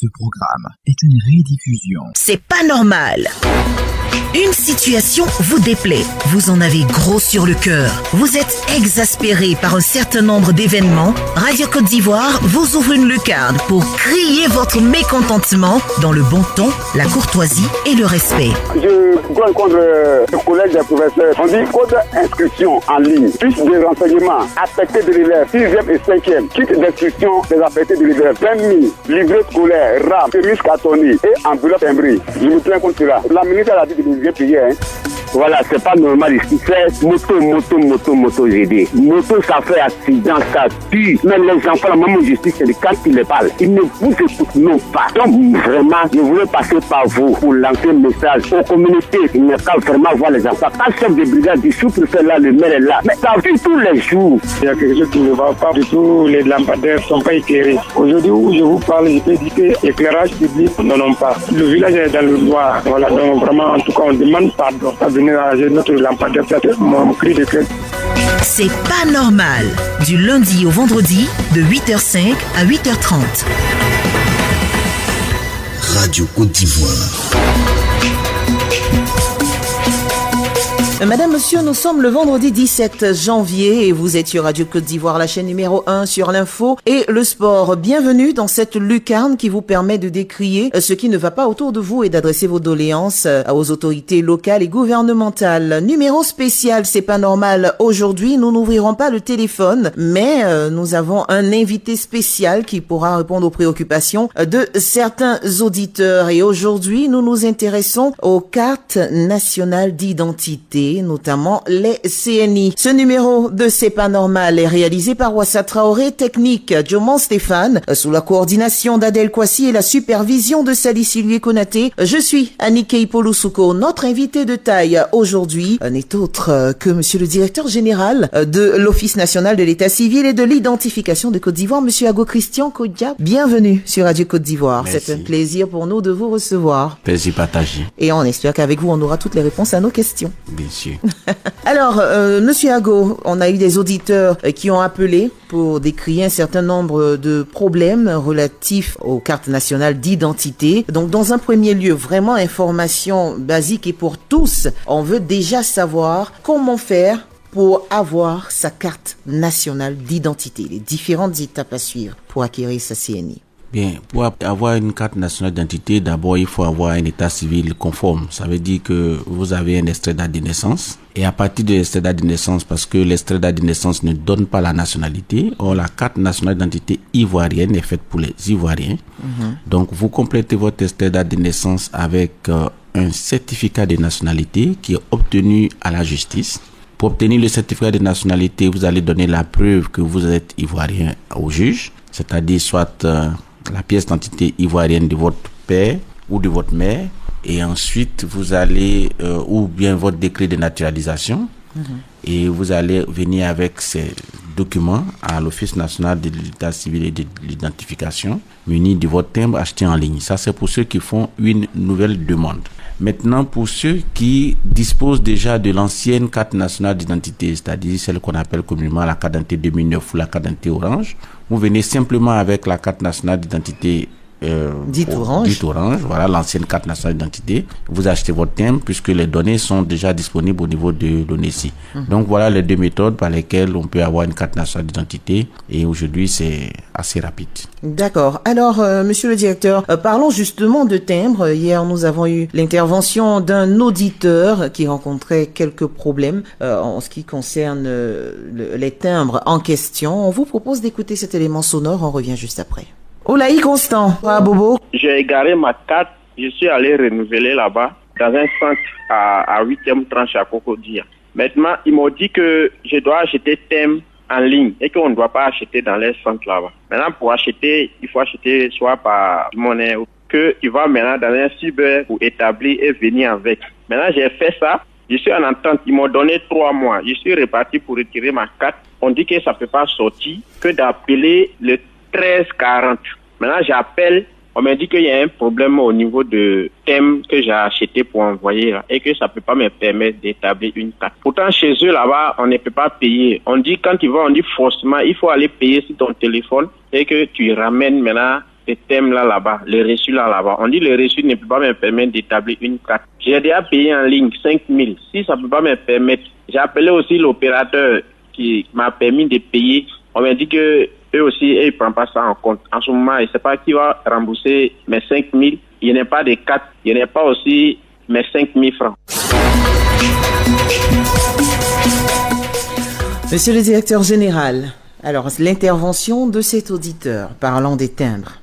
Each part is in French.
Ce programme est une rediffusion. C'est pas normal. Une situation vous déplaît, vous en avez gros sur le cœur, vous êtes exaspéré par un certain nombre d'événements. Radio Côte d'Ivoire vous ouvre une lucarne pour crier votre mécontentement dans le bon ton, la courtoisie et le respect. Je dois contre le collège des professeurs. On dit code d'inscription en ligne, plus de renseignements, affectés de l'élève, 6e et 5e, kit d'inscription des affectés de l'élève, permis, livret scolaire, RAM, chemise cartonnée et enveloppe timbrée. Je me plains contre cela. La ministre a dit que je vais payer. Voilà, c'est pas normal ici. C'est moto, j'ai dit. Moto, ça fait accident, ça tue. Même les enfants, la maman justice, c'est quand ils les parlent. Ils ne vous écoutent non pas. Donc, vraiment, je voulais passer par vous pour lancer un message aux communautés. Il n'y a qu'à vraiment voir les enfants. Quand le chef de brigade du sous-préfet là, le maire est là. Mais ça vit tous les jours. Il y a quelque chose qui ne va pas du tout. Les lampadaires ne sont pas éclairés. Aujourd'hui où je vous parle, je peux dire que l'éclairage public, non pas. Le village est dans le noir. Voilà, donc vraiment, en tout cas, on demande pardon. Notre lampadaire, peut-être mon cri de cœur. C'est pas normal. Du lundi au vendredi, de 8h05 à 8h30. Radio Côte d'Ivoire. Madame, monsieur, nous sommes le vendredi 17 janvier et vous êtes sur Radio Côte d'Ivoire, la chaîne numéro 1 sur l'info et le sport. Bienvenue dans cette lucarne qui vous permet de décrier ce qui ne va pas autour de vous et d'adresser vos doléances aux autorités locales et gouvernementales. Numéro spécial, c'est pas normal. Aujourd'hui, nous n'ouvrirons pas le téléphone, mais nous avons un invité spécial qui pourra répondre aux préoccupations de certains auditeurs. Et aujourd'hui, nous nous intéressons aux cartes nationales d'identité, notamment les CNI. Ce numéro de C'est pas normal est réalisé par Wassa Traoré, technique Dioman Stéphane, sous la coordination d'Adel Kwasi et la supervision de Salisilue Konaté. Je suis Anike Ipolusuko. Notre invité de taille aujourd'hui n'est autre que monsieur le directeur général de l'Office national de l'état civil et de l'identification de Côte d'Ivoire, monsieur Ago Christian Kodja. Bienvenue sur Radio Côte d'Ivoire. Merci. C'est un plaisir pour nous de vous recevoir. Plaisir partagé. Et on espère qu'avec vous, on aura toutes les réponses à nos questions. Bien sûr. Alors, monsieur Ago, on a eu des auditeurs qui ont appelé pour décrire un certain nombre de problèmes relatifs aux cartes nationales d'identité. Donc, dans un premier lieu, vraiment information basique et pour tous, on veut déjà savoir comment faire pour avoir sa carte nationale d'identité, les différentes étapes à suivre pour acquérir sa CNI. Bien, pour avoir une carte nationale d'identité, d'abord, il faut avoir un état civil conforme. Ça veut dire que vous avez un extrait d'acte de naissance. Et à partir de l'extrait d'acte de naissance, parce que l'extrait d'acte de naissance ne donne pas la nationalité, or la carte nationale d'identité ivoirienne est faite pour les Ivoiriens. Donc, vous complétez votre extrait d'acte de naissance avec un certificat de nationalité qui est obtenu à la justice. Pour obtenir le certificat de nationalité, vous allez donner la preuve que vous êtes Ivoirien au juge, c'est-à-dire soit la pièce d'identité ivoirienne de votre père ou de votre mère, et ensuite vous allez ou bien votre décret de naturalisation, et vous allez venir avec ces documents à l'Office national de l'état civil et de l'identification, muni de votre timbre acheté en ligne. Ça, c'est pour ceux qui font une nouvelle demande. Maintenant, pour ceux qui disposent déjà de l'ancienne carte nationale d'identité, c'est-à-dire celle qu'on appelle communément la carte d'identité 2009 ou la carte d'identité orange, vous venez simplement avec la carte nationale d'identité Dite orange, voilà l'ancienne carte nationale d'identité. Vous achetez votre timbre puisque les données sont déjà disponibles au niveau de l'ONESI. Donc voilà les deux méthodes par lesquelles on peut avoir une carte nationale d'identité et aujourd'hui c'est assez rapide. D'accord. Alors, monsieur le directeur, parlons justement de timbre. Hier, nous avons eu l'intervention d'un auditeur qui rencontrait quelques problèmes en ce qui concerne les timbres en question. On vous propose d'écouter cet élément sonore. On revient juste après. Olaï Constant, Bobo. J'ai égaré ma carte, je suis allé renouveler là-bas, dans un centre à 8e tranche à Kokodia. Maintenant, ils m'ont dit que je dois acheter thème en ligne et qu'on ne doit pas acheter dans les centres là-bas. Maintenant, pour acheter, il faut acheter soit par monnaie ou que tu vas maintenant dans un cyber pour établir et venir avec. Maintenant, j'ai fait ça. Je suis en entente. Ils m'ont donné 3 mois. Je suis reparti pour retirer ma carte. On dit que ça ne peut pas sortir, que d'appeler le 1340. Maintenant, j'appelle. On m'a dit qu'il y a un problème au niveau de thème que j'ai acheté pour envoyer là, et que ça peut pas me permettre d'établir une carte. Pourtant, chez eux là-bas, on ne peut pas payer. On dit quand tu vas, on dit forcément, il faut aller payer sur ton téléphone et que tu ramènes maintenant les thèmes là-bas, les reçus là-bas. On dit le reçu ne peut pas me permettre d'établir une carte. J'ai déjà payé en ligne 5 000. Si ça ne peut pas me permettre, j'ai appelé aussi l'opérateur qui m'a permis de payer. On m'a dit que eux aussi, ils ne prennent pas ça en compte. En ce moment, je ne sais pas qui va rembourser mes 5 000. Il n'y a pas de carte. Il n'y a pas aussi mes 5 000 francs. Monsieur le directeur général, alors l'intervention de cet auditeur parlant des timbres.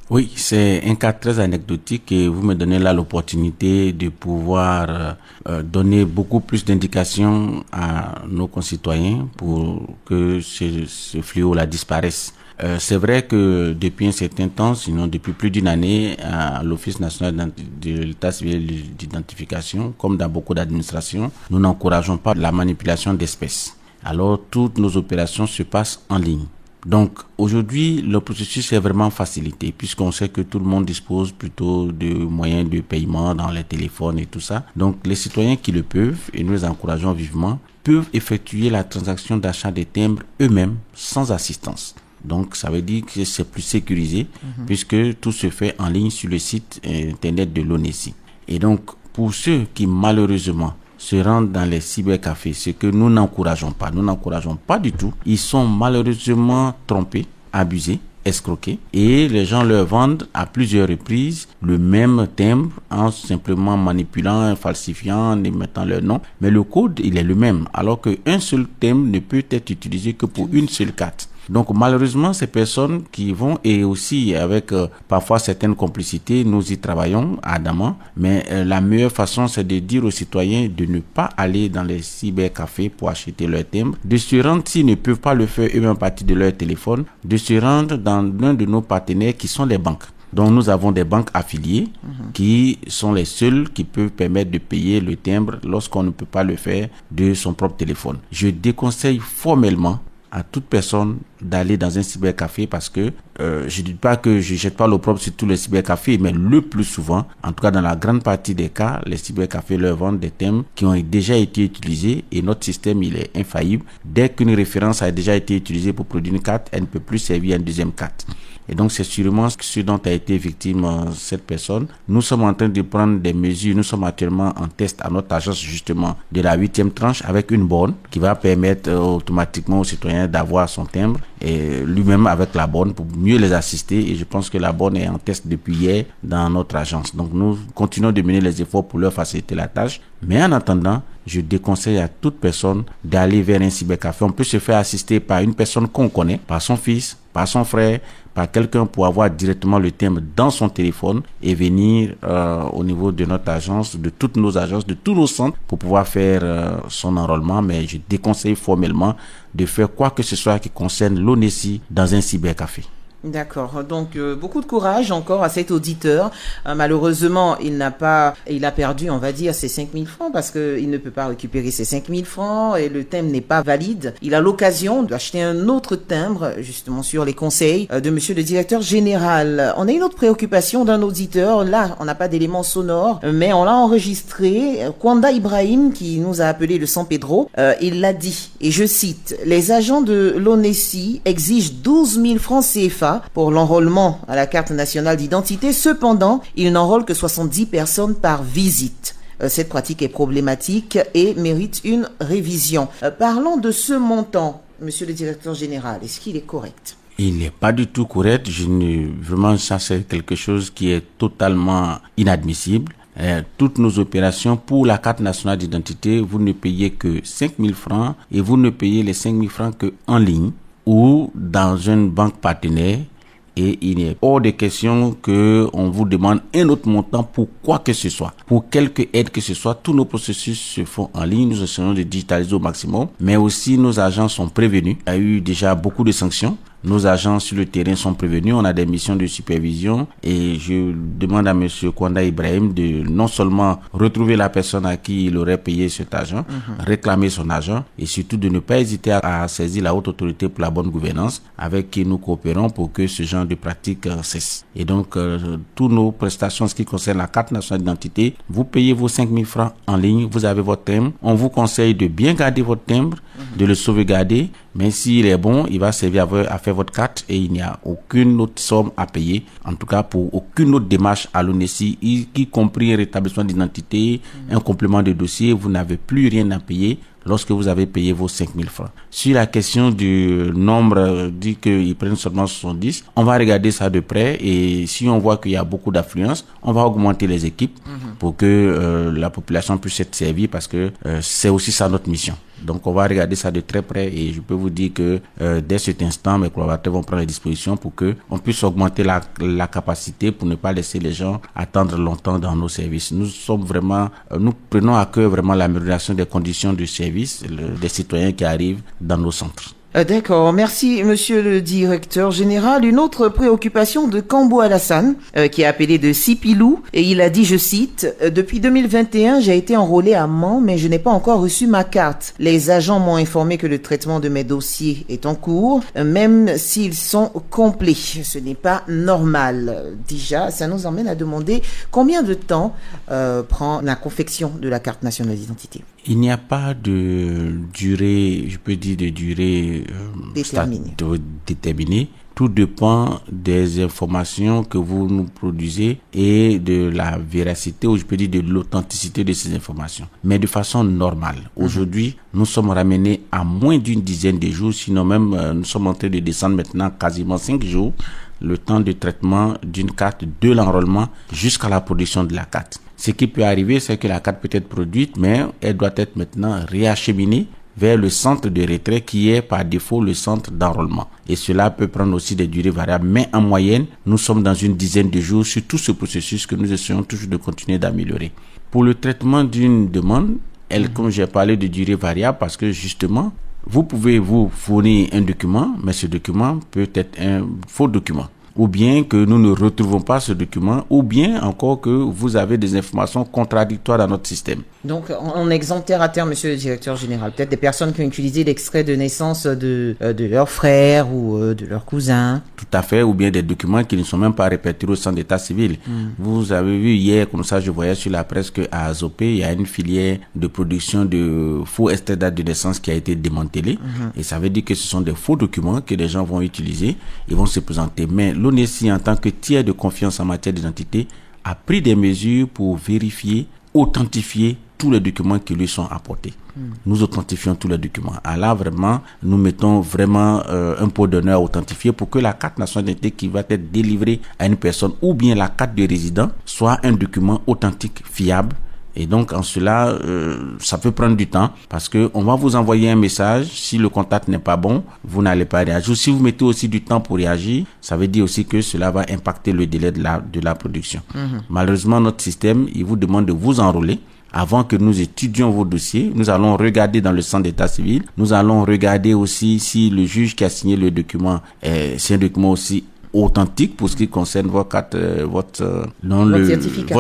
Oui, c'est un cas très anecdotique et vous me donnez là l'opportunité de pouvoir donner beaucoup plus d'indications à nos concitoyens pour que ce fléau là disparaisse. C'est vrai que depuis un certain temps, sinon depuis plus d'une année, à l'Office national de l'état civil d'identification, comme dans beaucoup d'administrations, nous n'encourageons pas la manipulation d'espèces. Alors, toutes nos opérations se passent en ligne. Donc, aujourd'hui, le processus est vraiment facilité puisqu'on sait que tout le monde dispose plutôt de moyens de paiement dans les téléphones et tout ça. Donc, les citoyens qui le peuvent, et nous les encourageons vivement, peuvent effectuer la transaction d'achat des timbres eux-mêmes sans assistance. Donc, ça veut dire que c'est plus sécurisé puisque tout se fait en ligne sur le site internet de l'ONESI. Et donc, pour ceux qui malheureusement se rendent dans les cybercafés, ce que nous n'encourageons pas du tout. Ils sont malheureusement trompés, abusés, escroqués et les gens leur vendent à plusieurs reprises le même timbre en simplement manipulant, falsifiant, en mettant leur nom. Mais le code, il est le même alors qu'un seul timbre ne peut être utilisé que pour une seule carte. Donc malheureusement, ces personnes qui vont, et aussi avec parfois certaines complicités, nous y travaillons ardemment, mais la meilleure façon, c'est de dire aux citoyens de ne pas aller dans les cybercafés pour acheter leur timbre, de se rendre, s'ils ne peuvent pas le faire eux-mêmes à partir de leur téléphone, de se rendre dans l'un de nos partenaires qui sont les banques. Donc nous avons des banques affiliées qui sont les seules qui peuvent permettre de payer le timbre lorsqu'on ne peut pas le faire de son propre téléphone. Je déconseille formellement à toute personne d'aller dans un cybercafé parce que je dis pas que je jette pas l'opprobre sur tous les cybercafés, mais le plus souvent, en tout cas dans la grande partie des cas, les cybercafés leur vendent des thèmes qui ont déjà été utilisés et notre système il est infaillible. Dès qu'une référence a déjà été utilisée pour produire une carte, elle ne peut plus servir à une deuxième carte. Et donc c'est sûrement ce dont a été victime cette personne. Nous sommes en train de prendre des mesures. Nous sommes actuellement en test à notre agence justement de la 8e tranche avec une borne qui va permettre automatiquement aux citoyens d'avoir son timbre et lui-même avec la borne pour mieux les assister. Et je pense que la borne est en test depuis hier dans notre agence. Donc nous continuons de mener les efforts pour leur faciliter la tâche. Mais en attendant, je déconseille à toute personne d'aller vers un cybercafé. On peut se faire assister par une personne qu'on connaît, par son fils, par son frère, par quelqu'un pour avoir directement le timbre dans son téléphone et venir au niveau de notre agence, de toutes nos agences, de tous nos centres pour pouvoir faire son enrôlement. Mais je déconseille formellement de faire quoi que ce soit qui concerne l'ONESI dans un cybercafé. D'accord. Donc, beaucoup de courage encore à cet auditeur. Malheureusement, il a perdu, on va dire, ses 5 000 francs parce qu'il ne peut pas récupérer ses 5 000 francs et le timbre n'est pas valide. Il a l'occasion d'acheter un autre timbre, justement, sur les conseils de monsieur le directeur général. On a une autre préoccupation d'un auditeur. Là, on n'a pas d'éléments sonores, mais on l'a enregistré. Kwanda Ibrahim, qui nous a appelé le San Pedro, il l'a dit, et je cite, « Les agents de l'ONESI exigent 12 000 francs CFA pour l'enrôlement à la carte nationale d'identité. Cependant, il n'enrôle que 70 personnes par visite. Cette pratique est problématique et mérite une révision. Parlons de ce montant, monsieur le directeur général. Est-ce qu'il est correct? Il n'est pas du tout correct. Vraiment, ça c'est quelque chose qui est totalement inadmissible. Toutes nos opérations pour la carte nationale d'identité, vous ne payez que 5 000 francs et vous ne payez les 5 000 francs que en ligne ou dans une banque partenaire, et il est hors de question que on vous demande un autre montant pour quoi que ce soit, pour quelque aide que ce soit. Tous nos processus se font en ligne, nous essayons de digitaliser au maximum, mais aussi nos agents sont prévenus. Il y a eu déjà beaucoup de sanctions. Nos agents sur le terrain sont prévenus, on a des missions de supervision et je demande à monsieur Kwanda Ibrahim de non seulement retrouver la personne à qui il aurait payé cet argent, réclamer son argent et surtout de ne pas hésiter à saisir la haute autorité pour la bonne gouvernance avec qui nous coopérons pour que ce genre de pratique cesse. Et donc, toutes nos prestations, ce qui concerne la carte nationale d'identité, vous payez vos 5 000 francs en ligne, vous avez votre timbre, on vous conseille de bien garder votre timbre, de le sauvegarder, mais s'il est bon, il va servir à faire votre carte et il n'y a aucune autre somme à payer, en tout cas pour aucune autre démarche à l'ONESI, y compris un rétablissement d'identité, un complément de dossier, vous n'avez plus rien à payer lorsque vous avez payé vos 5 000 francs. Sur la question du nombre, dit qu'ils prennent seulement 70, on va regarder ça de près et si on voit qu'il y a beaucoup d'affluence, on va augmenter les équipes pour que la population puisse être servie parce que c'est aussi ça notre mission. Donc on va regarder ça de très près et je peux vous dire que dès cet instant, mes collaborateurs vont prendre les dispositions pour que on puisse augmenter la capacité pour ne pas laisser les gens attendre longtemps dans nos services. Nous prenons à cœur vraiment l'amélioration des conditions de service des citoyens qui arrivent dans nos centres. D'accord, merci monsieur le directeur général. Une autre préoccupation de Kambo Alassane, qui est appelé de Sipilou, et il a dit, je cite, « Depuis 2021, j'ai été enrôlé à Mans, mais je n'ai pas encore reçu ma carte. Les agents m'ont informé que le traitement de mes dossiers est en cours, même s'ils sont complets. Ce n'est pas normal. » Déjà, ça nous emmène à demander combien de temps prend la confection de la carte nationale d'identité. Il n'y a pas de durée, je peux dire de durée déterminée. Tout dépend des informations que vous nous produisez et de la véracité, ou je peux dire de l'authenticité de ces informations. Mais de façon normale. Aujourd'hui, nous sommes ramenés à moins d'une dizaine de jours, sinon même nous sommes en train de descendre maintenant quasiment 5 jours, le temps de traitement d'une carte, de l'enrôlement jusqu'à la production de la carte. Ce qui peut arriver, c'est que la carte peut être produite, mais elle doit être maintenant réacheminée vers le centre de retrait qui est par défaut le centre d'enrôlement. Et cela peut prendre aussi des durées variables, mais en moyenne, nous sommes dans une dizaine de jours sur tout ce processus que nous essayons toujours de continuer d'améliorer. Pour le traitement d'une demande, comme j'ai parlé de durée variable, parce que justement, vous pouvez vous fournir un document, mais ce document peut être un faux document. Ou bien que nous ne retrouvons pas ce document, ou bien encore que vous avez des informations contradictoires dans notre système. Donc, on exemptaire à terme, monsieur le directeur général, peut-être des personnes qui ont utilisé l'extrait de naissance de leur frère ou de leur cousin. Tout à fait, ou bien des documents qui ne sont même pas répertoriés au centre d'état civil. Vous avez vu hier, comme ça je voyais sur la presse qu'à Azopé, il y a une filière de production de faux extraits de date de naissance qui a été démantelée. Et ça veut dire que ce sont des faux documents que les gens vont utiliser et vont se présenter. Mais l'ONESI, en tant que tiers de confiance en matière d'identité, a pris des mesures pour vérifier, authentifier tous les documents qui lui sont apportés. Nous authentifions tous les documents. Alors là, vraiment, nous mettons vraiment un pot d'honneur à authentifier pour que la carte nationale d'identité qui va être délivrée à une personne ou bien la carte de résident soit un document authentique, fiable. Et donc, en cela, ça peut prendre du temps parce que on va vous envoyer un message. Si le contact n'est pas bon, vous n'allez pas réagir. Si vous mettez aussi du temps pour réagir, ça veut dire aussi que cela va impacter le délai de la production. Malheureusement, notre système, il vous demande de vous enrôler. Avant que nous étudions vos dossiers, nous allons regarder dans le centre d'état civil. Nous allons regarder aussi si le juge qui a signé le document, c'est un document aussi authentique pour ce qui concerne votre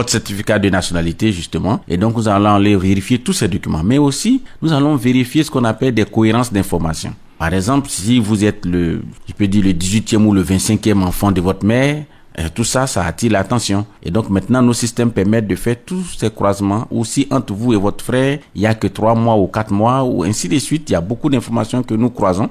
certificat de nationalité, justement. Et donc, nous allons aller vérifier tous ces documents. Mais aussi, nous allons vérifier ce qu'on appelle des cohérences d'informations. Par exemple, si vous êtes le 18e ou le 25e enfant de votre mère, tout ça, ça attire l'attention. Et donc maintenant, nos systèmes permettent de faire tous ces croisements. Ou si entre vous et votre frère, il n'y a que 3 mois ou 4 mois, ou ainsi de suite, il y a beaucoup d'informations que nous croisons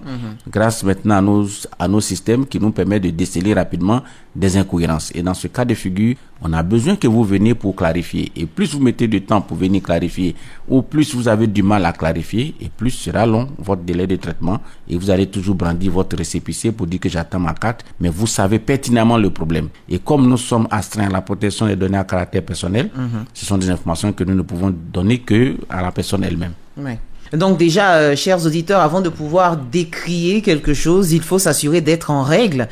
grâce maintenant à nos systèmes qui nous permettent de déceler rapidement des incohérences. Et dans ce cas de figure, on a besoin que vous veniez pour clarifier. Et plus vous mettez de temps pour venir clarifier, ou plus vous avez du mal à clarifier, et plus sera long votre délai de traitement. Et vous allez toujours brandir votre récépissé pour dire que j'attends ma carte, mais vous savez pertinemment le problème. Et comme nous sommes astreints à la protection des données à caractère personnel, ce sont des informations que nous ne pouvons donner que à la personne elle-même. Ouais. Donc déjà, chers auditeurs, avant de pouvoir décrier quelque chose, il faut s'assurer d'être en règle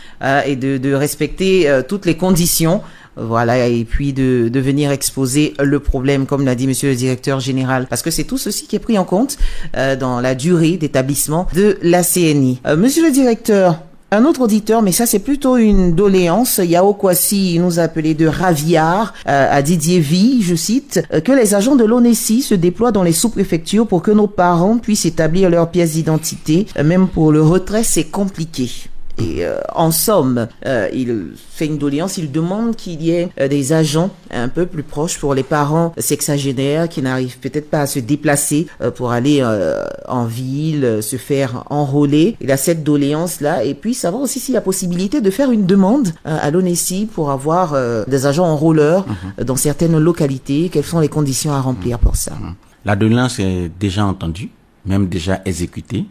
et de respecter toutes les conditions. Voilà, et puis de venir exposer le problème, comme l'a dit monsieur le directeur général, parce que c'est tout ceci qui est pris en compte dans la durée d'établissement de la CNI. Monsieur le directeur, un autre auditeur, mais ça c'est plutôt une doléance, Yao Kwasi nous a appelé de Raviard à Didier Vie, je cite, que les agents de l'ONESI se déploient dans les sous-préfectures pour que nos parents puissent établir leurs pièces d'identité. Même pour le retrait, c'est compliqué. Et en somme, il fait une doléance, il demande qu'il y ait des agents un peu plus proches pour les parents sexagénaires qui n'arrivent peut-être pas à se déplacer pour aller en ville, se faire enrôler. Il a cette doléance-là. Et puis savoir aussi s'il y a possibilité de faire une demande à l'ONESI pour avoir des agents enrôleurs dans certaines localités. Quelles sont les conditions à remplir pour ça? La doléance est déjà entendue, même déjà exécutée.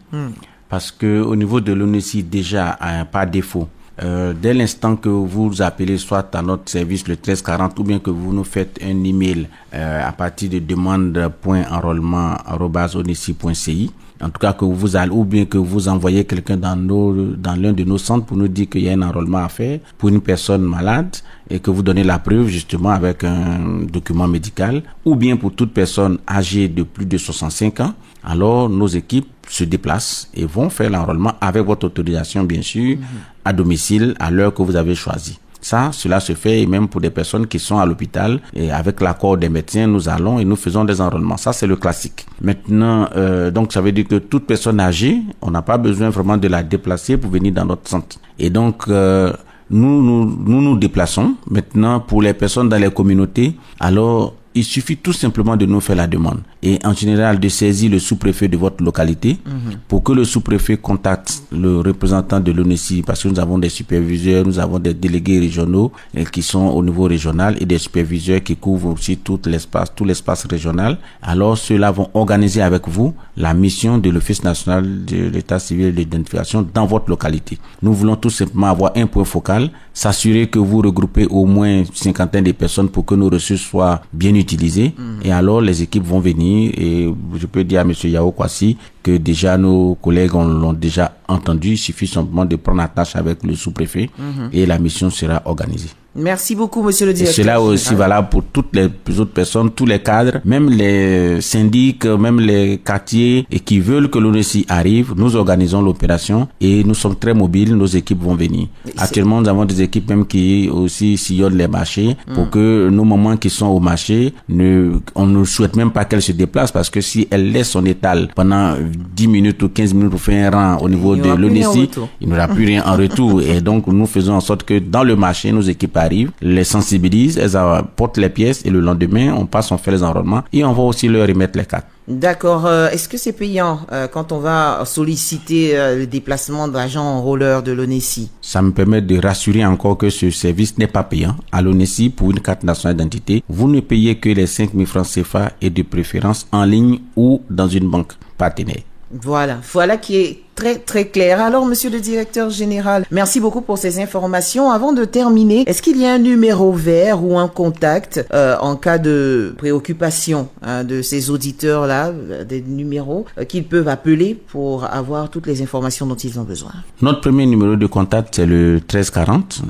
Parce que au niveau de l'ONESI, déjà, par défaut, dès l'instant que vous appelez soit à notre service le 1340 ou bien que vous nous faites un email à partir de demande.enrôlement@onesi.ci, en tout cas que vous allez, ou bien que vous envoyez quelqu'un dans l'un de nos centres pour nous dire qu'il y a un enrôlement à faire pour une personne malade et que vous donnez la preuve justement avec un document médical, ou bien pour toute personne âgée de plus de 65 ans, alors nos équipes se déplacent et vont faire l'enrôlement avec votre autorisation bien sûr, à domicile à l'heure que vous avez choisi. Cela se fait et même pour des personnes qui sont à l'hôpital et avec l'accord des médecins, nous allons et nous faisons des enrôlements. Ça, c'est le classique. Maintenant, donc ça veut dire que toute personne âgée, on n'a pas besoin vraiment de la déplacer pour venir dans notre centre. Et donc, nous déplaçons. Maintenant, pour les personnes dans les communautés, alors il suffit tout simplement de nous faire la demande et en général de saisir le sous-préfet de votre localité pour que le sous-préfet contacte le représentant de l'ONESI, parce que nous avons des superviseurs, nous avons des délégués régionaux qui sont au niveau régional et des superviseurs qui couvrent aussi tout l'espace régional. Alors ceux-là vont organiser avec vous la mission de l'Office national de l'état civil et de l'identification dans votre localité. Nous voulons tout simplement avoir un point focal, s'assurer que vous regroupez au moins une cinquantaine de personnes pour que nos ressources soient bien utilisées. Et alors les équipes vont venir et je peux dire à M. Yao Kwasi que déjà nos collègues l'ont déjà entendu. Il suffit simplement de prendre attache avec le sous-préfet et la mission sera organisée. Merci beaucoup, monsieur le directeur. Et cela aussi valable pour toutes les autres personnes, tous les cadres, même les syndics, même les quartiers et qui veulent que l'ONESI arrive. Nous organisons l'opération et nous sommes très mobiles. Nos équipes vont venir. Actuellement, nous avons des équipes même qui aussi sillonnent les marchés pour que nos mamans qui sont au marché, on ne souhaite même pas qu'elles se déplacent parce que si elles laissent son étal pendant 10 minutes ou 15 minutes pour faire un rang au niveau de l'ONESI, il n'y aura plus rien en retour. Et donc, nous faisons en sorte que dans le marché, nos équipes arrivent, les sensibilisent, elles apportent les pièces et le lendemain, on fait les enrôlements et on va aussi leur remettre les cartes. D'accord. Est-ce que c'est payant quand on va solliciter le déplacement d'agents enrôleurs de l'ONESI? Ça me permet de rassurer encore que ce service n'est pas payant. À l'ONESI, pour une carte nationale d'identité, vous ne payez que les 5 000 francs CFA et de préférence en ligne ou dans une banque partenaire. Voilà qui est très très clair. Alors, monsieur le directeur général, merci beaucoup pour ces informations. Avant de terminer, est-ce qu'il y a un numéro vert ou un contact en cas de préoccupation de ces auditeurs-là, des numéros qu'ils peuvent appeler pour avoir toutes les informations dont ils ont besoin? Notre premier numéro de contact, c'est le 1340.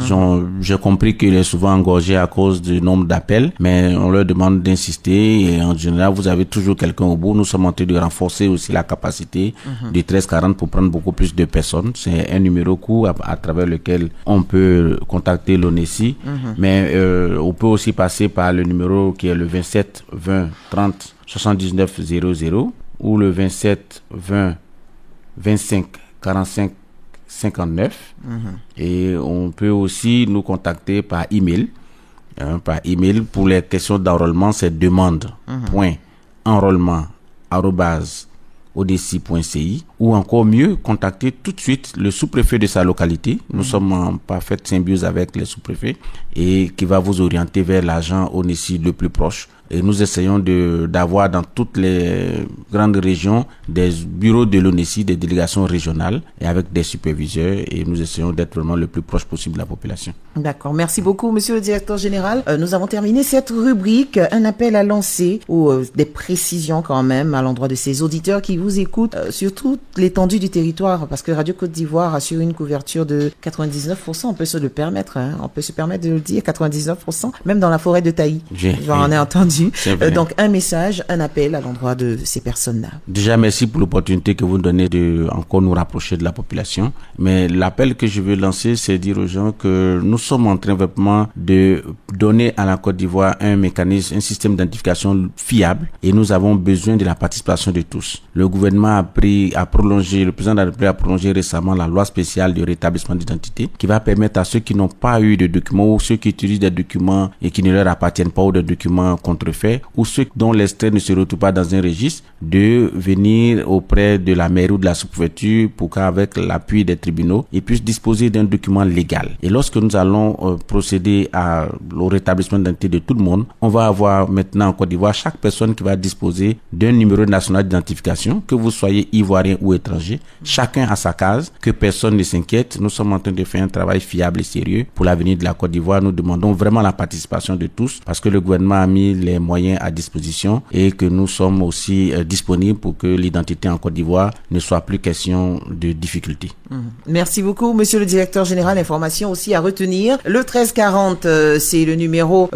J'ai compris qu'il est souvent engorgé à cause du nombre d'appels, mais on leur demande d'insister et en général, vous avez toujours quelqu'un au bout. Nous sommes en train de renforcer aussi la capacité du 1340 pour prendre beaucoup plus de personnes. C'est un numéro court à travers lequel on peut contacter l'ONESI, mais on peut aussi passer par le numéro qui est le 27 20 30 79 00 ou le 27 20 25 45 59 et on peut aussi nous contacter par email. Par email pour les questions d'enrôlement, c'est demande.enrôlement@onesi.ci ou encore mieux, contacter tout de suite le sous-préfet de sa localité. Nous sommes en parfaite symbiose avec les sous-préfets et qui va vous orienter vers l'agent ONESI le plus proche. Et nous essayons d'avoir dans toutes les grandes régions des bureaux de l'ONESI, des délégations régionales et avec des superviseurs et nous essayons d'être vraiment le plus proche possible de la population. D'accord. Merci beaucoup, monsieur le directeur général. Nous avons terminé cette rubrique. Un appel à lancer ou des précisions quand même à l'endroit de ces auditeurs qui vous écoutent sur toute l'étendue du territoire parce que Radio Côte d'Ivoire assure une couverture de 99%. On peut se le permettre, on peut se permettre de le dire, 99%, même dans la forêt de Taï. J'en ai entendu répondu. Donc un message, un appel à l'endroit de ces personnes-là. Déjà, merci pour l'opportunité que vous donnez de encore nous rapprocher de la population. Mais l'appel que je veux lancer, c'est dire aux gens que nous sommes en train vraiment de donner à la Côte d'Ivoire un mécanisme, un système d'identification fiable, et nous avons besoin de la participation de tous. Le gouvernement le président de la République a prolongé récemment la loi spéciale de rétablissement d'identité qui va permettre à ceux qui n'ont pas eu de documents ou ceux qui utilisent des documents et qui ne leur appartiennent pas ou des documents contrefaits ou ceux dont l'extrait ne se retrouve pas dans un registre de venir auprès de la mairie ou de la sous-préfecture pour qu'avec l'appui des tribunaux, ils puissent disposer d'un document légal. Et lorsque nous allons procéder au rétablissement d'identité de tout le monde, on va avoir maintenant en Côte d'Ivoire chaque personne qui va disposer d'un numéro national d'identification, que vous soyez ivoirien ou étranger, chacun à sa case, que personne ne s'inquiète. Nous sommes en train de faire un travail fiable et sérieux pour l'avenir de la Côte d'Ivoire. Nous demandons vraiment la participation de tous parce que le gouvernement a mis les moyens à disposition et que nous sommes aussi disponibles pour que l'identité en Côte d'Ivoire ne soit plus question de difficulté. Merci beaucoup, monsieur le directeur général. Information aussi à retenir. Le 1340, c'est le numéro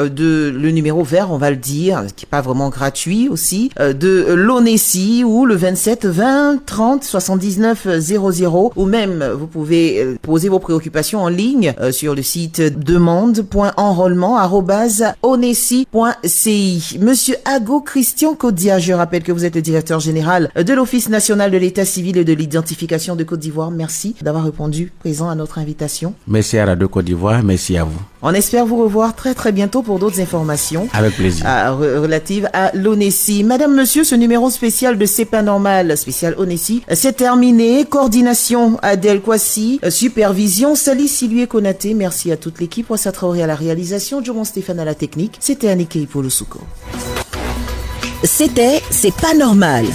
vert, on va le dire, qui est pas vraiment gratuit aussi, de l'ONESI, ou le 27 20 30 79 00, ou même vous pouvez poser vos préoccupations en ligne sur le site demande.enrôlement@onesi.ci. Monsieur Ago Christian Kodia, je rappelle que vous êtes le directeur général de l'Office national de l'état civil et de l'identification de Côte d'Ivoire. Merci d'avoir répondu présent à notre invitation. Merci à Radio Côte d'Ivoire, merci à vous. On espère vous revoir très très bientôt pour d'autres informations. Avec plaisir. Relatives à l'ONESI. Madame, monsieur, ce numéro spécial de C'est pas normal, spécial ONESI, c'est terminé. Coordination Adèle Kouassi, supervision Sali Silué Konaté. Merci à toute l'équipe. Wassa Traoré à la réalisation, Joron Stéphane à la technique. C'était Anike Ipolosouko. C'était C'est pas normal,